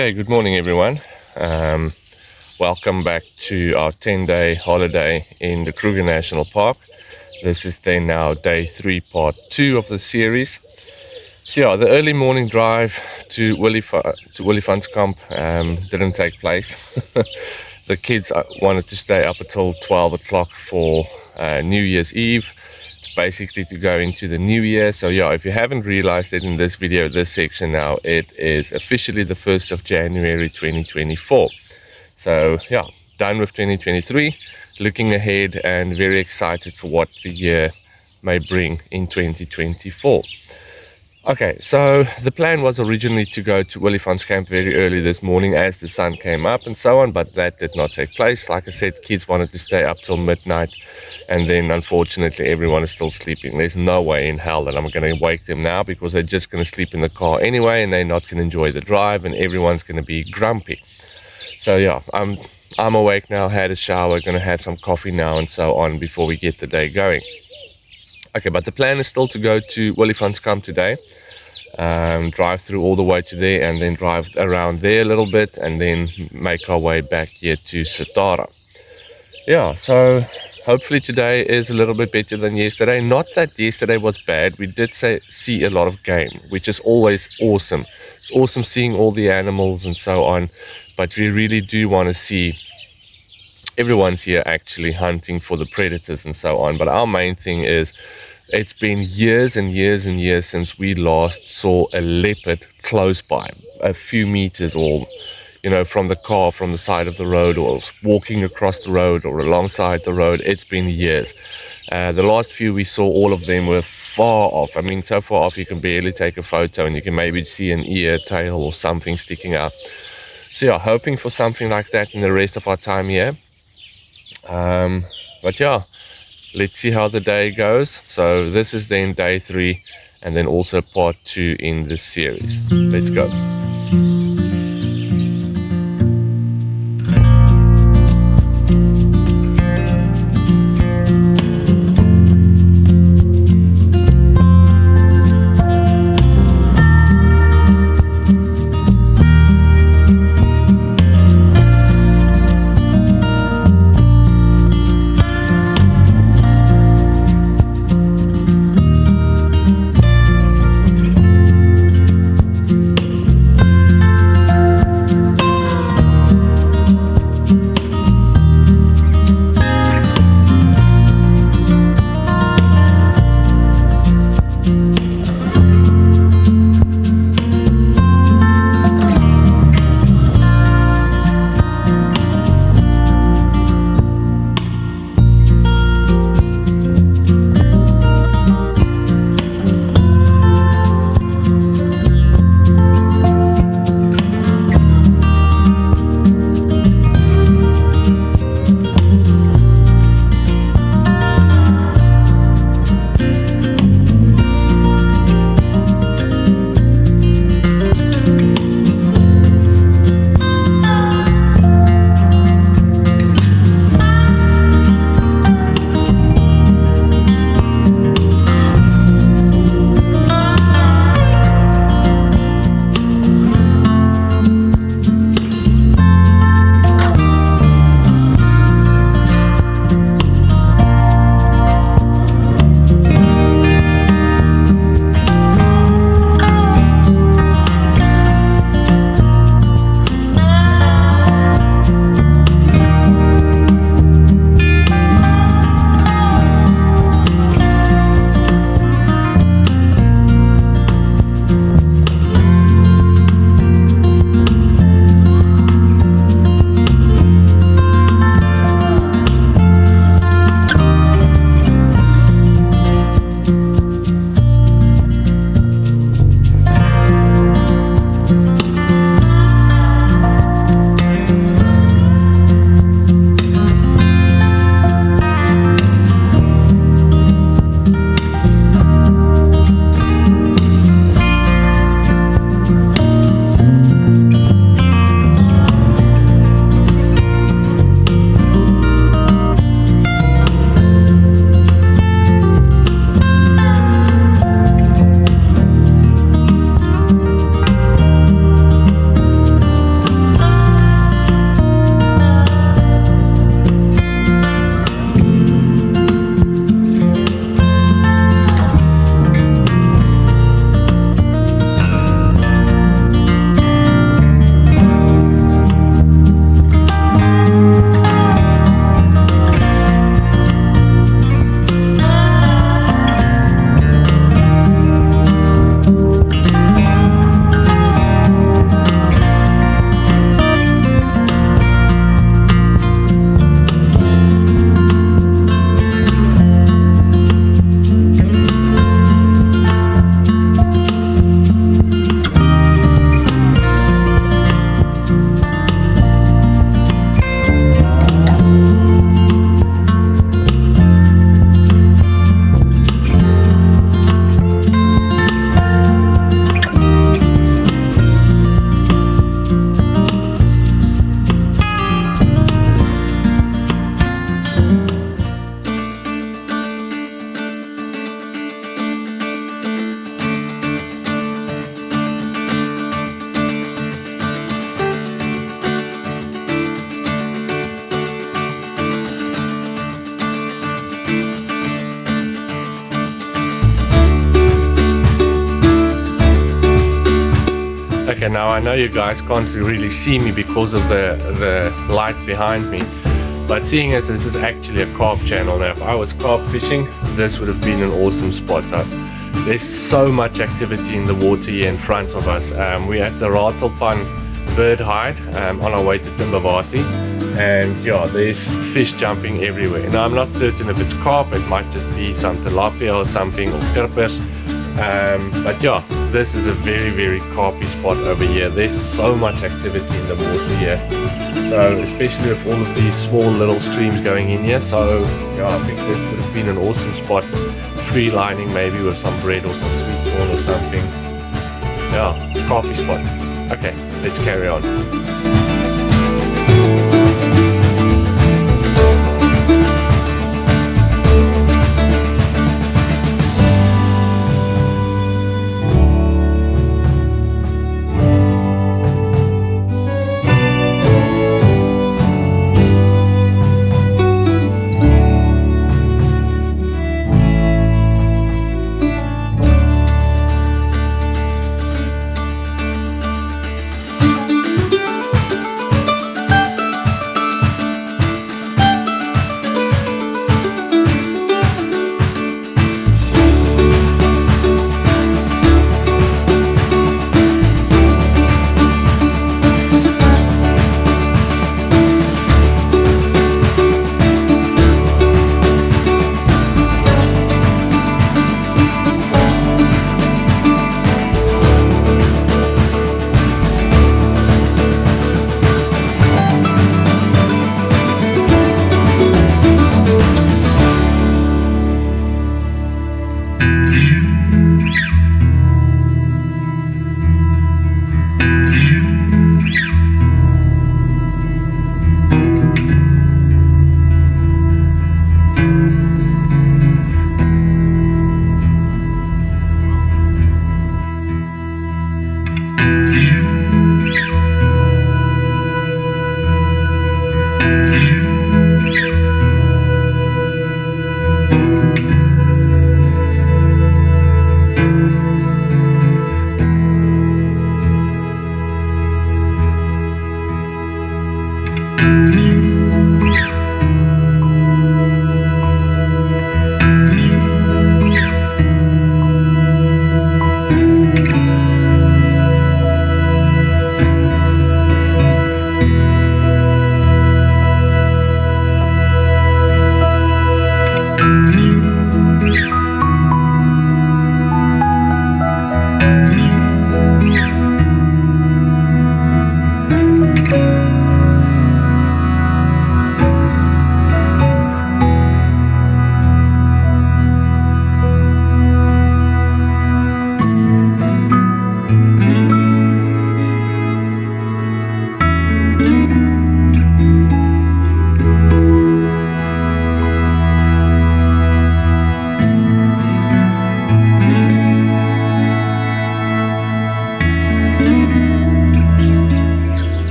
Okay, good morning everyone. Um, Welcome back to our 10-day holiday in the Kruger National Park. This is then now day 3, part 2 of the series. So yeah, the early morning drive to Williefantskamp didn't take place. The kids wanted to stay up until 12 o'clock for New Year's Eve, basically to go into the new year. So yeah, if you haven't realized it in this video, this section now, it is officially the 1st of January 2024. So yeah, done with 2023, looking ahead and very excited for what the year may bring in 2024. Okay, so the plan was originally to go to Williefantskamp very early this morning as the sun came up and so on, but that did not take place. Like I said, kids wanted to stay up till midnight, and then unfortunately everyone is still sleeping. There's no way in hell that I'm going to wake them now, because they're just going to sleep in the car anyway, and they're not going to enjoy the drive, and everyone's going to be grumpy. So yeah, I'm awake now, had a shower, going to have some coffee now and so on before we get the day going. Okay, but the plan is still to go to Williefantskamp today, drive through all the way to there, and then drive around there a little bit, and then make our way back here to Satara. Yeah, so hopefully today is a little bit better than yesterday. Not that yesterday was bad. We did see a lot of game, which is always awesome. It's awesome seeing all the animals and so on, but we really do want to see everyone's here actually hunting for the predators and so on. But our main thing is, it's been years and years and years since we last saw a leopard close by, a few meters, or from the car, from the side of the road, or walking across the road or alongside the road. It's been years. The last few we saw, all of them were far off. I mean, so far off you can barely take a photo, and you can maybe see an ear, tail, or something sticking out. So yeah, hoping for something like that in the rest of our time here. But yeah, let's see how the day goes. So this is then day 3, and then also part 2 in this series. Let's go. Okay, now I know you guys can't really see me because of the light behind me, but seeing as this is actually a carp channel, now if I was carp fishing, this would have been an awesome spot. There's so much activity in the water here in front of us. We're at the Rattlebird hide on our way to Timbavati, and yeah, there's fish jumping everywhere. Now I'm not certain if it's carp, it might just be some tilapia or something, or kirpers. But yeah, this is a very carpy spot over here. There's so much activity in the water here, so especially with all of these small little streams going in here. So yeah, I think this would have been an awesome spot, free lining maybe with some bread or some sweet corn or something. Yeah, carpy spot. Okay, let's carry on.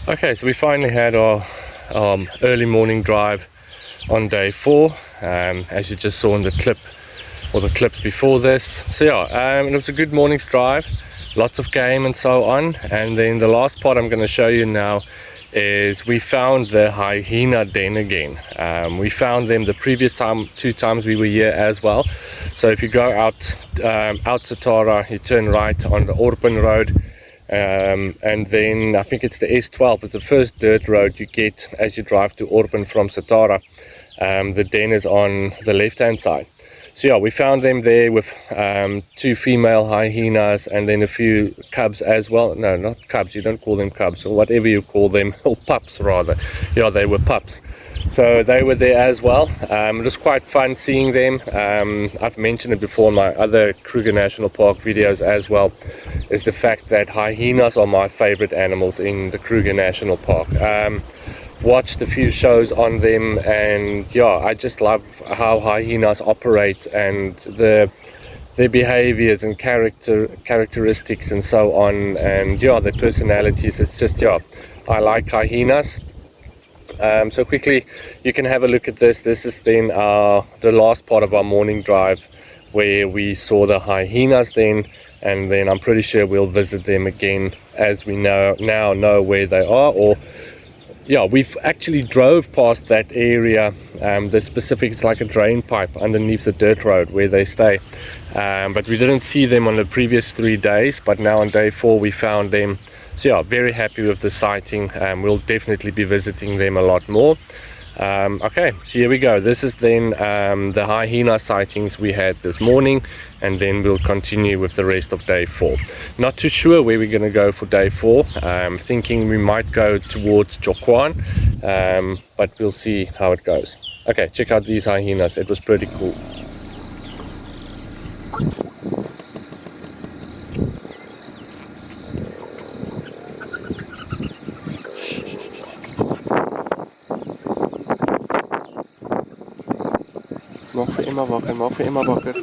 Okay, so we finally had our early morning drive on day 4, as you just saw in the clip or the clips before this. So yeah, it was a good morning's drive, lots of game and so on. And then the last part I'm going to show you now is we found the hyena den again. We found them the previous time, 2 times we were here as well. So if you go out Satara, you turn right on the Orpen Road, and then I think it's the S12, it's the first dirt road you get as you drive to Orpen from Satara. The den is on the left hand side. So yeah, we found them there with 2 female hyenas and then a few cubs as well. No, not cubs, you don't call them cubs, or whatever you call them, or pups rather. Yeah, they were pups. So they were there as well. It was quite fun seeing them. I've mentioned it before in my other Kruger National Park videos as well, is the fact that hyenas are my favorite animals in the Kruger National Park. Watched a few shows on them, and yeah, I just love how hyenas operate and their behaviors and characteristics and so on, and yeah, their personalities. It's just, yeah, I like hyenas. So quickly you can have a look at this. This is then the last part of our morning drive, where we saw the hyenas then, and then I'm pretty sure we'll visit them again as we now know where they are. Or yeah, we've actually drove past that area. The specific, it's like a drain pipe underneath the dirt road where they stay, but we didn't see them on the previous 3 days, but now on day 4 we found them. So yeah, very happy with the sighting. We'll definitely be visiting them a lot more. Okay, so here we go. This is then the hyena sightings we had this morning, and then we'll continue with the rest of day 4. Not too sure where we're going to go for day 4. Thinking we might go towards Tshokwane, but we'll see how it goes. Okay, check out these hyenas. It was pretty cool. Maak vir Emma wakker, maak vir Emma wakker.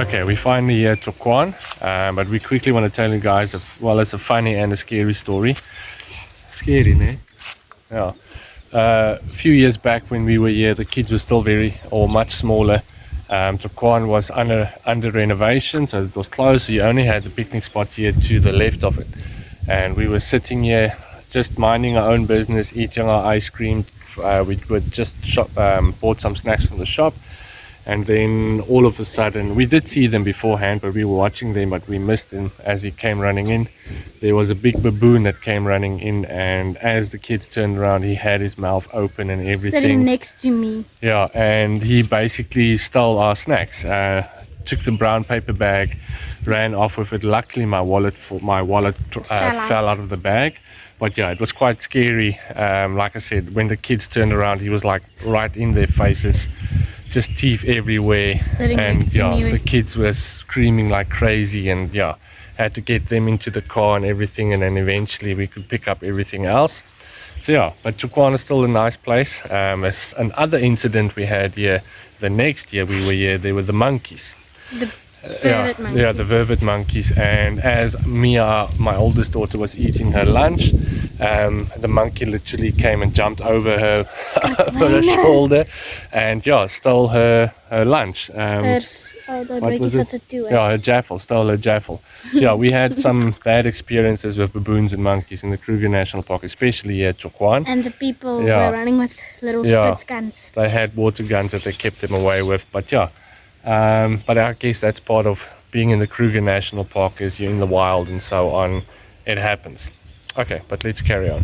Okay, we finally here at Tshokwane, but we quickly want to tell you guys, it's a funny and a scary story. Scary, ne? Yeah. A few years back when we were here, the kids were still much smaller. Tshokwane was under renovation, so it was closed. So you only had the picnic spots here to the left of it. And we were sitting here just minding our own business, eating our ice cream. We would just bought some snacks from the shop. And then all of a sudden, we did see them beforehand, but we were watching them, but we missed him as he came running in. There was a big baboon that came running in, and as the kids turned around, he had his mouth open and everything. Sitting next to me. Yeah, and he basically stole our snacks. Took the brown paper bag, ran off with it. Luckily, my wallet fell out of the bag. But yeah, it was quite scary. Like I said, when the kids turned around, he was like right in their faces. Just teeth everywhere, and the kids were screaming like crazy, and had to get them into the car and everything, and then eventually we could pick up everything else. So but Tshokwane is still a nice place. As another incident we had here, the next year we were here, there were the monkeys. The vervet monkeys. And as Mia, my oldest daughter, was eating her lunch, the monkey literally came and jumped over her shoulder and stole her lunch. Her jaffle, stole her jaffle. So we had some bad experiences with baboons and monkeys in the Kruger National Park, especially here at Tshokwane. And the people were running with little spritz guns. They had water guns that they kept them away with, but I guess that's part of being in the Kruger National Park, is you're in the wild and so on. It happens. Okay, but let's carry on.